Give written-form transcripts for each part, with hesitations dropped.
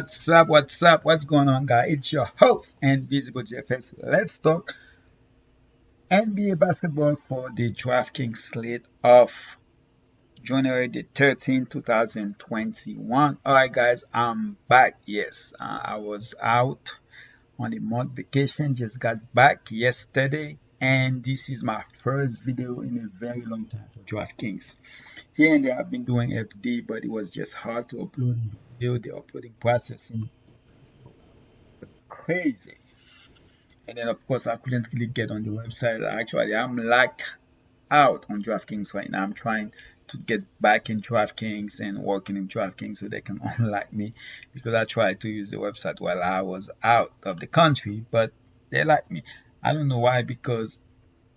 What's going on, guys? It's your host, Invisible JFS. Let's talk NBA basketball for the DraftKings slate of January the 13th, 2021. All right, guys, I'm back. Yes, I was out on a month vacation, just got back yesterday, and this is my first video in a very long time for DraftKings. Here and there, I've been doing FD, but it was just hard to upload video. The uploading processing crazy. And then, of course, I couldn't really get on the website. Actually, I'm locked out on DraftKings right now. I'm trying to get back in DraftKings and working in DraftKings so they can unlock me because I tried to use the website while I was out of the country, but they like me. I don't know why, because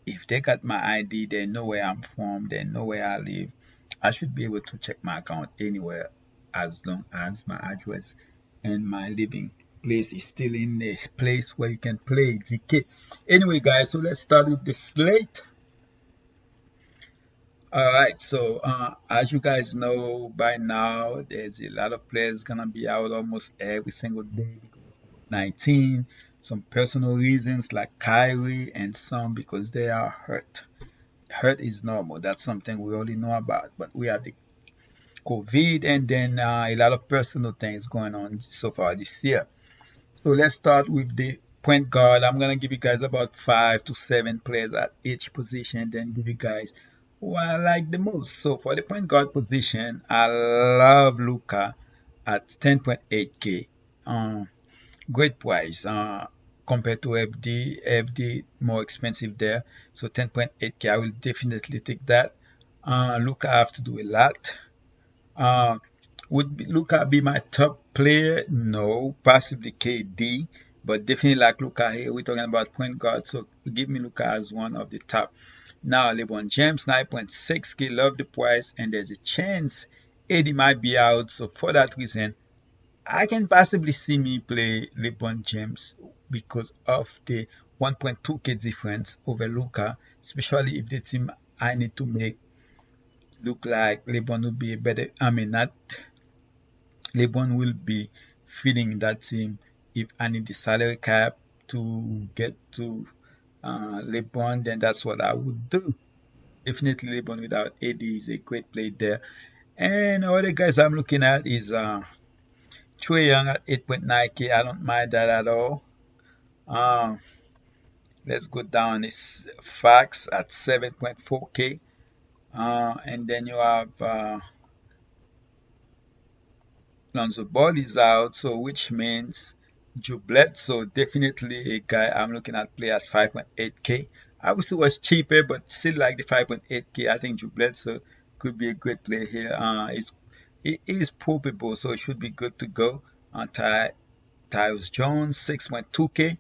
if they got my ID, they know where I'm from, they know where I live. I should be able to check my account anywhere as long as my address and my living place is still in the place where you can play GK. Anyway, guys, so let's start with the slate. All right, so as you guys know by now, there's a lot of players gonna be out almost every single day because of 19. Some personal reasons like Kyrie, and some because they are hurt. Hurt is normal. That's something we already know about. But we have the COVID, and then a lot of personal things going on so far this year. So let's start with the point guard. I'm gonna give you guys about 5 to 7 players at each position, then give you guys who I like the most. So for the point guard position, I love Luca at 10.8K. Great price compared to FD. FD more expensive there. So 10.8K, I will definitely take that. Luca have to do a lot. Uh, would Luca be my top player? No, possibly KD, but definitely like Luca here. We're talking about point guard, so give me Luca as one of the top. Now, LeBron James, 9.6K, love the price, and there's a chance AD might be out. So for that reason, I can possibly see me play LeBron James because of the 1.2K difference over Luca, especially if the team I need to make look like LeBron would be a better. I mean, not LeBron will be feeding that team if I need the salary cap to get to LeBron, then that's what I would do. Definitely LeBron without AD is a great play there. And other guys I'm looking at is Trae Young at 8.9K. I don't mind that at all. Um, let's go down. It's Fax at 7.4K. And then you have Lonzo Ball is out, so which means Joe Bledsoe, definitely a guy I'm looking at play at 5.8K. I wish it was cheaper, but still like the 5.8K. I think Joe Bledsoe could be a great play here. It is probable, so it should be good to go. Tyus Jones, 6.2K,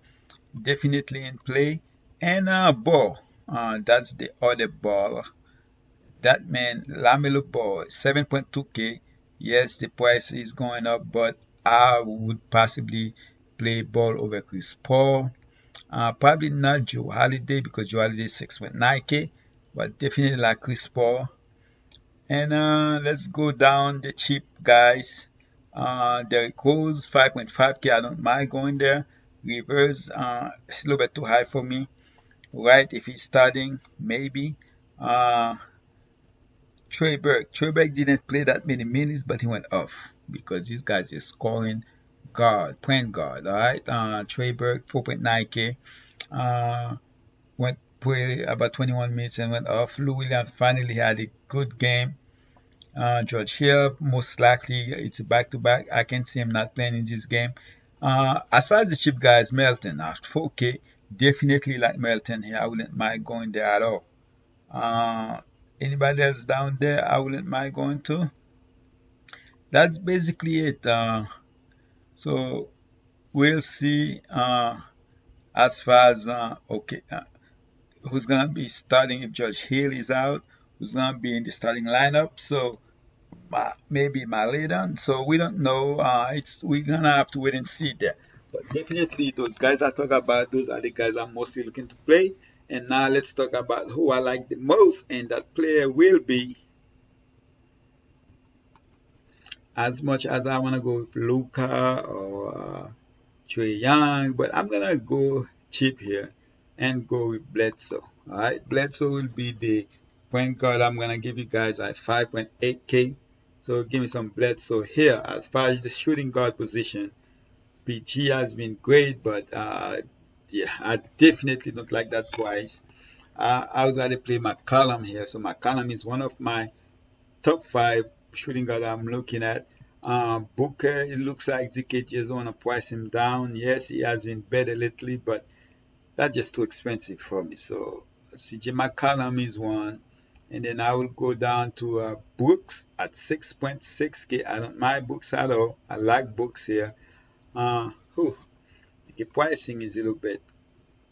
definitely in play. And Ball, that's the other Ball. That man, Lamelo Ball, 7.2K. Yes, the price is going up, but I would possibly play Ball over Chris Paul. Probably not Joe Holiday because Joe Holiday is 6.9K, but definitely like Chris Paul. And let's go down the cheap guys. Derrick Rose, 5.5K. I don't mind going there. Rivers, it's a little bit too high for me. Right, if he's starting, maybe. Trey Burke. Trey Burke didn't play that many minutes, but he went off because this guy's a scoring guard, point guard. All right. Trey Burke, 4.9K. Went play about 21 minutes and went off. Lou Williams finally had a good game. George Hill, most likely it's a back-to-back. I can see him not playing in this game. As far as the cheap guys, Melton at 4K. Definitely like Melton here. I wouldn't mind going there at all. Anybody else down there I wouldn't mind going to. That's basically it. So we'll see as far as who's gonna be starting if George Hill is out, who's gonna be in the starting lineup. So maybe Maledon. So we don't know. We're gonna have to wait and see there. But definitely those guys I talk about, those are the guys I'm mostly looking to play. And now let's talk about who I like the most, and that player will be as much as I want to go with Luka or Trae Young, but I'm gonna go cheap here and go with Bledsoe. All right, Bledsoe will be the point guard. I'm gonna give you guys at 5.8K. So give me some Bledsoe here. As far as the shooting guard position, PG has been great, but yeah, I definitely don't like that twice. I would rather play McCollum here. So McCollum is one of my top five shooting guard I'm looking at. Booker, it looks like DK just want to price him down. Yes, he has been better lately, but that's just too expensive for me. So CJ McCollum is one. And then I will go down to Brooks at 6.6K. I don't mind Brooks at all. I like Brooks here. Whew, the pricing is a little bit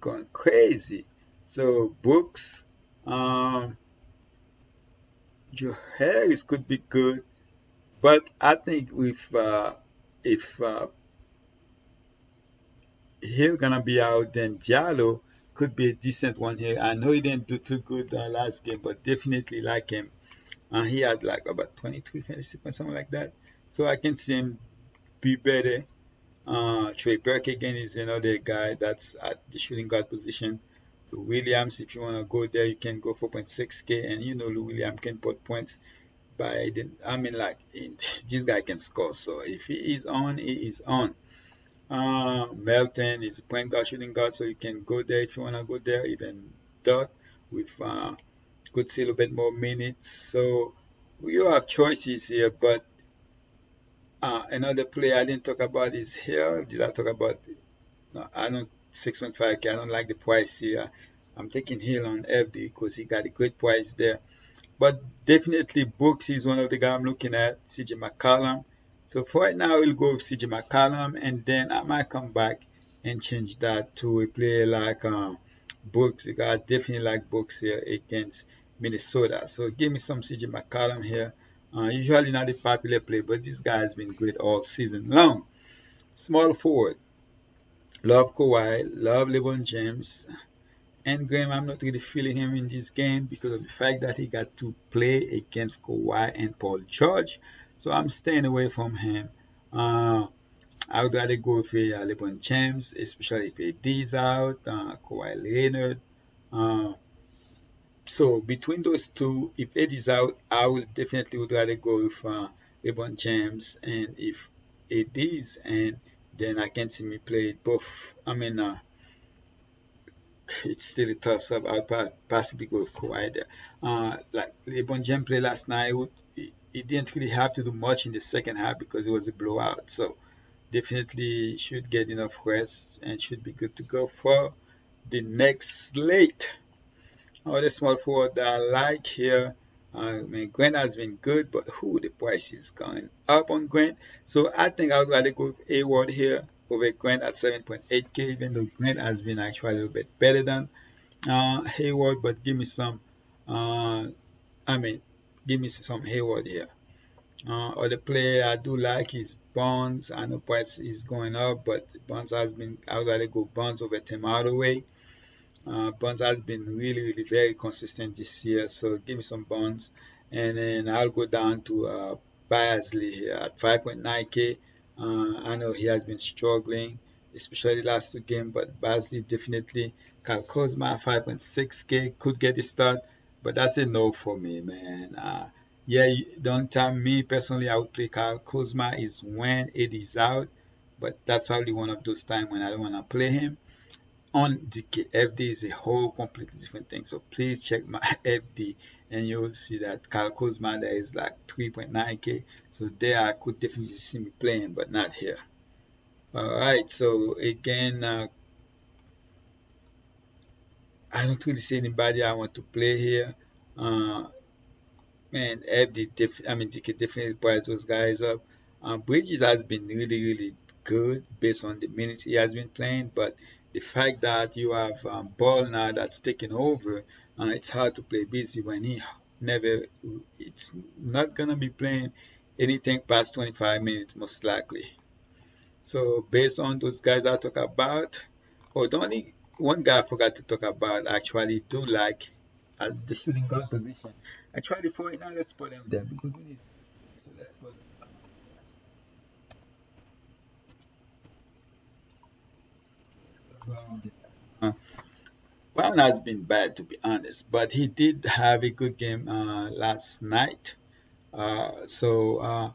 going crazy. So Brooks, um, Joe Harris could be good. But I think if he's gonna be out, then Diallo could be a decent one here. I know he didn't do too good last game, but definitely like him. He had like about 23 fantasy points, something like that. So I can see him be better. Trey Burke again is another guy that's at the shooting guard position. Lou Williams, if you want to go there, you can go 4.6K, and you know Lou Williams can put points by the, I mean, like this guy can score. So if he is on, he is on. Melton is a point guard, shooting guard, so you can go there if you want to go there. Even Dot with could see a little bit more minutes. So you have choices here, but another player I didn't talk about is here. Did I talk about? No, I don't 6.5K. I don't like the price here. I'm taking Hill on FD because he got a great price there. But definitely Brooks is one of the guys I'm looking at, CJ McCollum. So for right now, we'll go with CJ McCollum, and then I might come back and change that to a player like Brooks. Because I definitely like Brooks here against Minnesota. So give me some CJ McCollum here. Usually not a popular play, but this guy has been great all season long. Small forward. Love Kawhi, love LeBron James. And Graham, I'm not really feeling him in this game because of the fact that he got to play against Kawhi and Paul George. So I'm staying away from him. I would rather go with LeBron James, especially if AD is out, Kawhi Leonard. Uh, so between those two, if AD is out, I will definitely would rather go with LeBron James. And if AD is, and then I can see me play both. I mean, it's still a toss up. I'll possibly go with Kawhi there. Like LeBron James played last night, he didn't really have to do much in the second half because it was a blowout. So definitely should get enough rest and should be good to go for the next slate. Other small forward that I like here. I mean, Grant has been good, but who the price is going up on Grant. So I think I would rather go with Hayward here over Grant at 7.8K, even though Grant has been actually a little bit better than Hayward. But give me some, I mean, give me some Hayward here. Other player I do like is Bonds. I know price is going up, but Bonds has been, I would rather go Bonds over Tim Hardaway. Bonds has been really, really very consistent this year. So give me some Bonds. And then I'll go down to Basley here at 5.9K. I know he has been struggling, especially last two games, but Basley definitely. Kyle Kuzma 5.6K could get a start, but that's a no for me, man. Yeah, the only time me personally I would play Kyle Kuzma is when it is out, but that's probably one of those times when I don't want to play him. On DK, FD is a whole completely different thing. So please check my FD and you'll see that Kyle Kuzma there is like 3.9K. So there I could definitely see me playing, but not here. Alright, so again, I don't really see anybody I want to play here. Uh, Man, I mean, DK definitely price those guys up. Bridges has been really, really good based on the minutes he has been playing, but the fact that you have Ball now that's taking over, it's hard to play busy when he never, it's not gonna be playing anything past 25 minutes most likely. So based on those guys I talk about, oh, the only one guy I forgot to talk about actually do like as the shooting guard position. I tried it for it now. Let's put him there because we need. So let's put. Brown. Uh, Brown has been bad, to be honest, but he did have a good game last night. So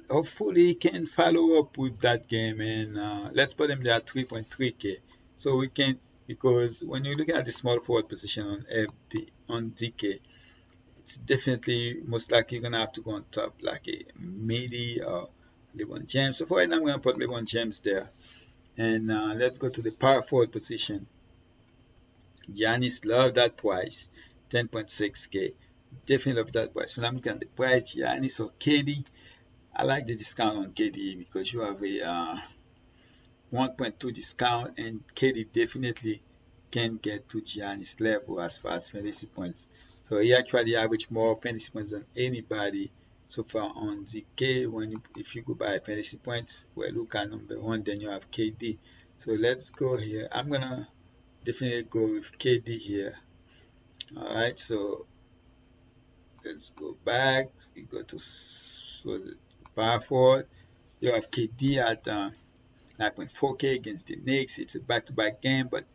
hopefully he can follow up with that game, and let's put him there at 3.3K. So we can, because when you look at the small forward position on DK, it's definitely most likely you're gonna have to go on top like a Midi or LeBron James. So for right now, I'm gonna put LeBron James there, and let's go to the power forward position. Giannis love that price, 10.6K. Definitely love that price. When I'm looking at the price, Giannis or KD, I like the discount on KD because you have a 1.2 discount, and KD definitely can get to Giannis level as far as fantasy points. So he actually averaged more fantasy points than anybody so far on ZK. If you go by fantasy points, well, look at number one, then you have KD. So let's go here. I'm gonna definitely go with KD here. All right, so let's go back. You go to the power forward. You have KD at 9.4K against the Knicks. It's a back-to-back game, but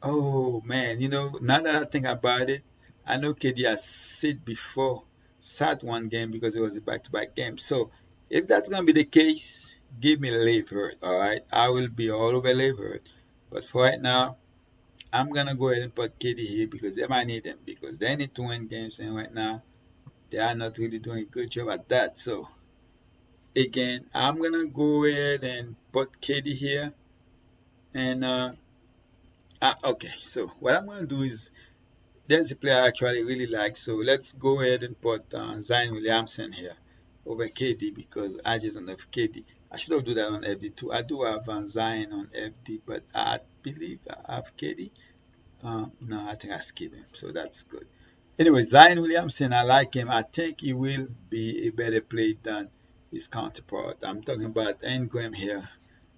oh man, now that I think about it, I know KD has sat one game because it was a back-to-back game. So if that's gonna be the case, give me Levert. All right, I will be all over Levert. But for right now, I'm gonna go ahead and put KD here because they might need him because they need to win games, and right now they are not really doing a good job at that. So again, I'm gonna go ahead and put KD here, and okay. So what I'm gonna do is there's a player I actually really like, so let's go ahead and put Zion Williamson here over KD because I just don't have KD. I should have do that on FD too. I do have Zion on FD, but I believe I have KD. No, I think I skip him, so that's good. Anyway, Zion Williamson, I like him. I think he will be a better play than his counterpart. I'm talking about Ingram here,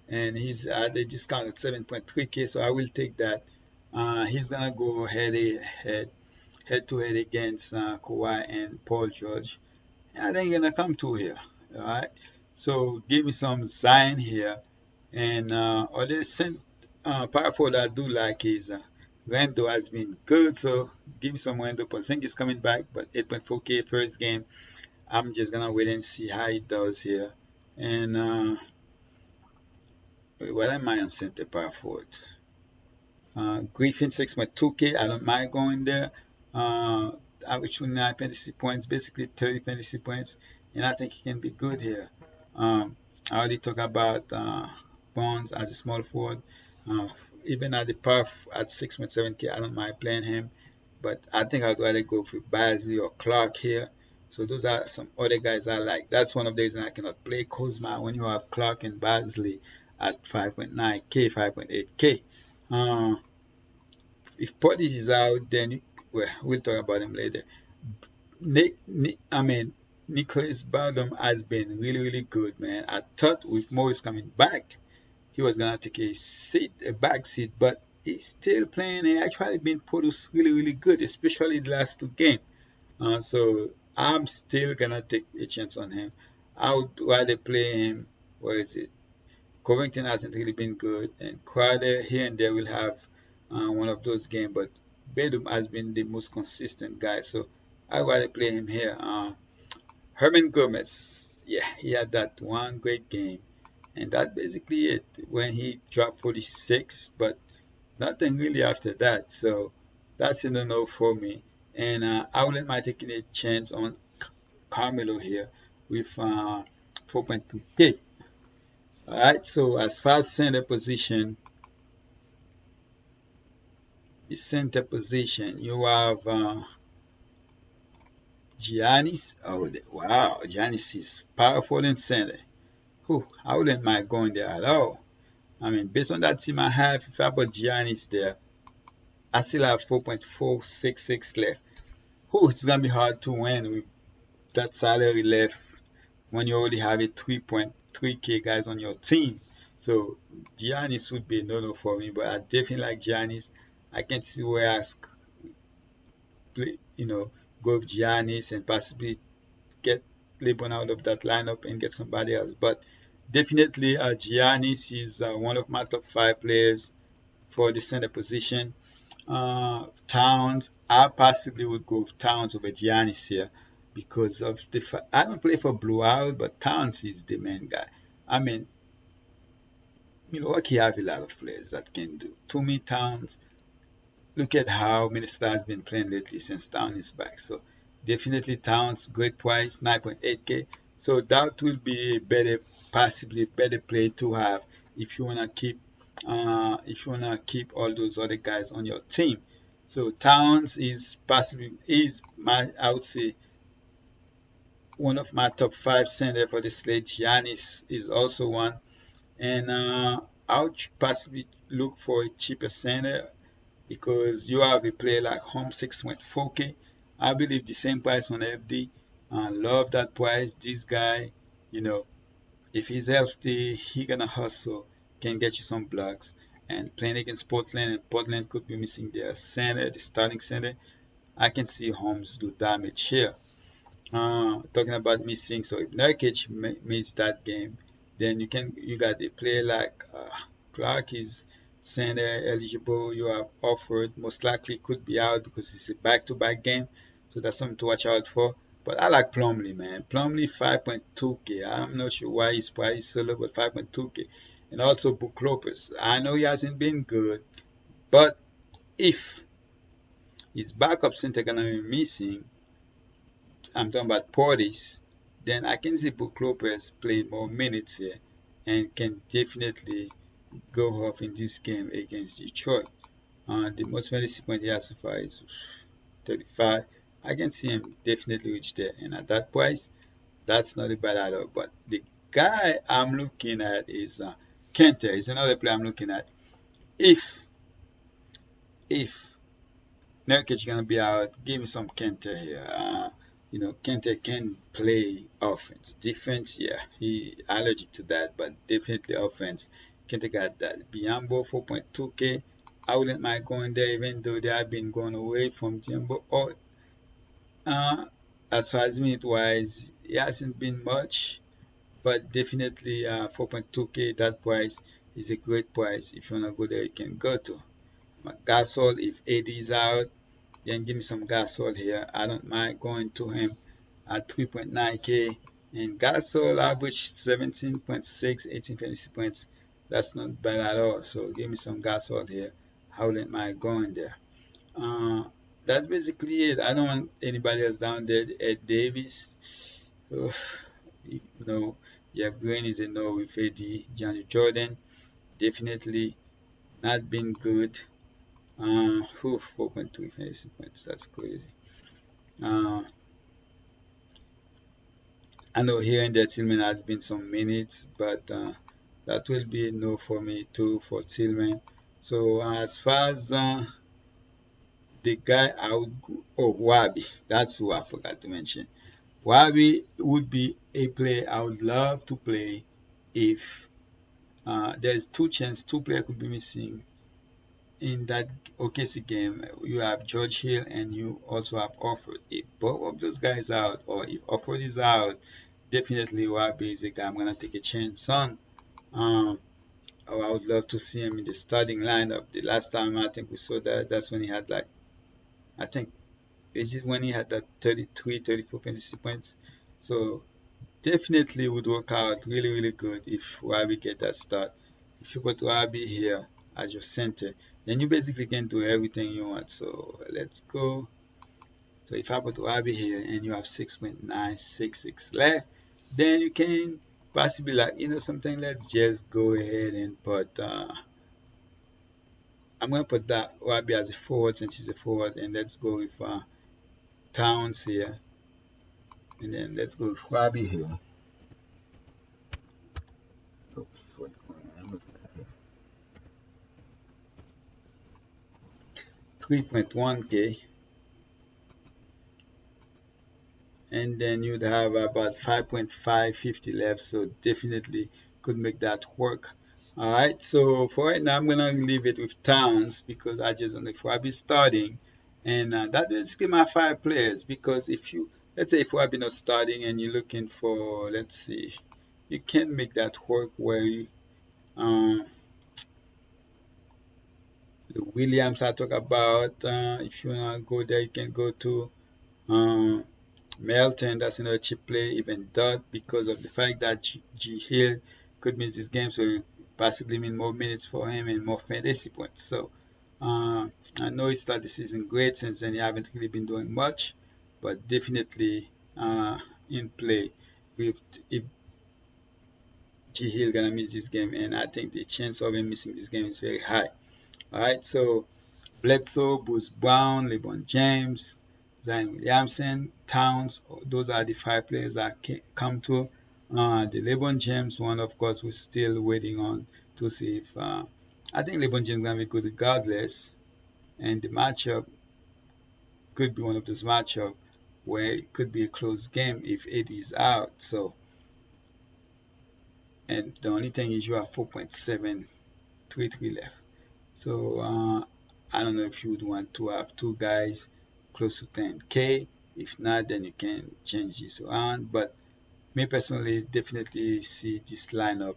and he's at a discount at 7.3K, so I will take that. He's gonna go head to head against Kawhi and Paul George. And I think he's gonna come to here. All right. So give me some Zion here, and other power forward I do like is Randle has been good, so give me some Randle. Porzingis coming back, but 8.4K first game. I'm just gonna wait and see how he does here. And what am I on center power forward? Griffin 6.2K. I don't mind going there. Average 29 fantasy points, basically 30 fantasy points, and I think he can be good here. I already talked about Bonds as a small forward. Uh, Even at the path at 6.7K, I don't mind playing him, but I think I'd rather go for Basley or Clark here. So those are some other guys I like. That's one of the reasons I cannot play Kuzma when you have Clark and Basley at 5.9K, 5.8K. If Portis is out, then we'll talk about him later. Nicholas Batum has been really, really good, man. I thought with Morris coming back, he was gonna take a back seat, but he's still playing. He actually been produced really, really good, especially the last two games. So I'm still gonna take a chance on him. I would rather play him. Where is it? Covington hasn't really been good, and Crowder here and there will have one of those games, but Batum has been the most consistent guy, so I'd rather play him here. Herman Gomez, yeah, he had that one great game, and that's basically it when he dropped 46, but nothing really after that, so that's a no for me. And I wouldn't mind taking a chance on Carmelo here with 4.2K. Alright, so as far as center position, you have Giannis. Oh, wow, Giannis is powerful in center. Whew, I wouldn't mind going there at all. I mean, based on that team I have, if I put Giannis there, I still have 4.466 left. Whew, it's gonna be hard to win with that salary left when you already have a 3.3K guys on your team. So Giannis would be a no-no for me, but I definitely like Giannis. I can see where I play, go with Giannis and possibly get LeBron out of that lineup and get somebody else. But definitely Giannis is one of my top 5 players for the center position. Towns, I possibly would go with Towns over Giannis here because of the fact I don't play for Blue House, but Towns is the main guy. I mean, Milwaukee have a lot of players that can do. To me, Towns, look at how Minnesota has been playing lately since Towns is back. So definitely Towns, great price, 9.8K. So that will be a better, possibly better play to have if you wanna keep all those other guys on your team. So Towns is possibly is my I would say one of my top 5 center for the slate. Giannis is also one, and I would possibly look for a cheaper center because you have a player like Home 6.4K. I believe the same price on FD. I love that price. This guy, you know, if he's healthy, he gonna hustle, can get you some blocks. And playing against Portland, and Portland could be missing their center, the starting center. I can see Holmes do damage here. Talking about missing, so if Nurkic missed that game, then you got a player like Clark is center eligible. You have offered most likely could be out because it's a back-to-back game, so that's something to watch out for. But I like Plumlee, man. Plumlee 5.2K. I'm not sure why his price is so low, but 5.2K. And also Brook Lopez. I know he hasn't been good, but if his backup center gonna be missing, I'm talking about Portis, then I can see Brook Lopez playing more minutes here and can definitely go off in this game against Detroit. The most fantasy point he has so far is 35. I can see him definitely reach there, and at that price, that's not a bad at all. But the guy I'm looking at is Kenter. Is another player I'm looking at. If Nurkic gonna be out, give me some Kenter here. Kenter can play offense. Defense, yeah, he allergic to that, but definitely offense. Kenter got that. Biyombo 4.2K. I wouldn't mind going there, even though they have been going away from Biyombo. Or as far as minute wise, it hasn't been much, but definitely 4.2K. That price is a great price. If you wanna go there, you can go to. Gasol, if AD is out, then give me some Gasol here. I don't mind going to him at 3.9K. And Gasol averaged 17.6, 18 fantasy points. That's not bad at all. So give me some Gasol here. I wouldn't mind going there. That's basically it. I don't want anybody else down there. Ed Davis. Oh, Green is a no with AD. Johnny Jordan. Definitely not been good. 4.2 fantasy points. That's crazy. I know here and there Tillman has been some minutes, but that will be a no for me too for Tillman. So as far as the guy I would go, Wabi, that's who I forgot to mention. Wabi would be a player I would love to play if there's two players could be missing in that OKC game. You have George Hill and you also have Offord. If both of those guys out, or if Offord is out, definitely Wabi is a guy I'm gonna take a chance on. I would love to see him in the starting lineup. The last time I think we saw that's when he had like, I think, is it when he had that 33, 34 fantasy points? So definitely would work out really, really good if Wabi get that start. If you put Wabi here as your center, then you basically can do everything you want. So let's go. So if I put Wabi here and you have 6.966 left, then you can possibly something. Let's just go ahead and put I'm gonna put that Wabi as a forward since he's a forward, and let's go with Towns here, and then let's go with Wabi here. 3.1K, and then you'd have about 5.550 left, so definitely could make that work. Alright, so for right now I'm gonna leave it with Towns because I just don't know if I'll be starting, and that is my 5 players. Because if you, let's say if I've been not starting and you're looking for, let's see, you can make that work where you, um, the Williams I talk about. If you wanna go there, you can go to um, Melton. That's another cheap play. Even Dot, because of the fact that G Hill could miss this game, so it possibly mean more minutes for him and more fantasy points. So I know he started the season great. Since then, he haven't really been doing much, but definitely in play with if G Hill gonna miss this game, and I think the chance of him missing this game is very high. All right, so Bledsoe, Bruce Brown, LeBron James, Zion Williamson, Towns. Those are the five players that can come to. The LeBron James one, of course, we're still waiting on to see if. I think LeBron James gonna be good regardless, and the matchup could be one of those matchup where it could be a close game if AD is out. So, and the only thing is you have 4.733 left. So I don't know if you would want to have two guys close to 10K. If not, then you can change this around. But me personally, definitely see this lineup.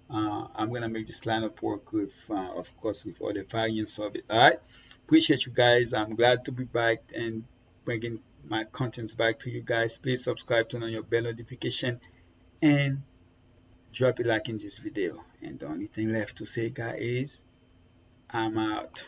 I'm gonna make this lineup work with, of course, with all the variants of it. All right. Appreciate you guys. I'm glad to be back and bringing my contents back to you guys. Please subscribe, turn on your bell notification, and drop a like in this video. And the only thing left to say, guys, is I'm out.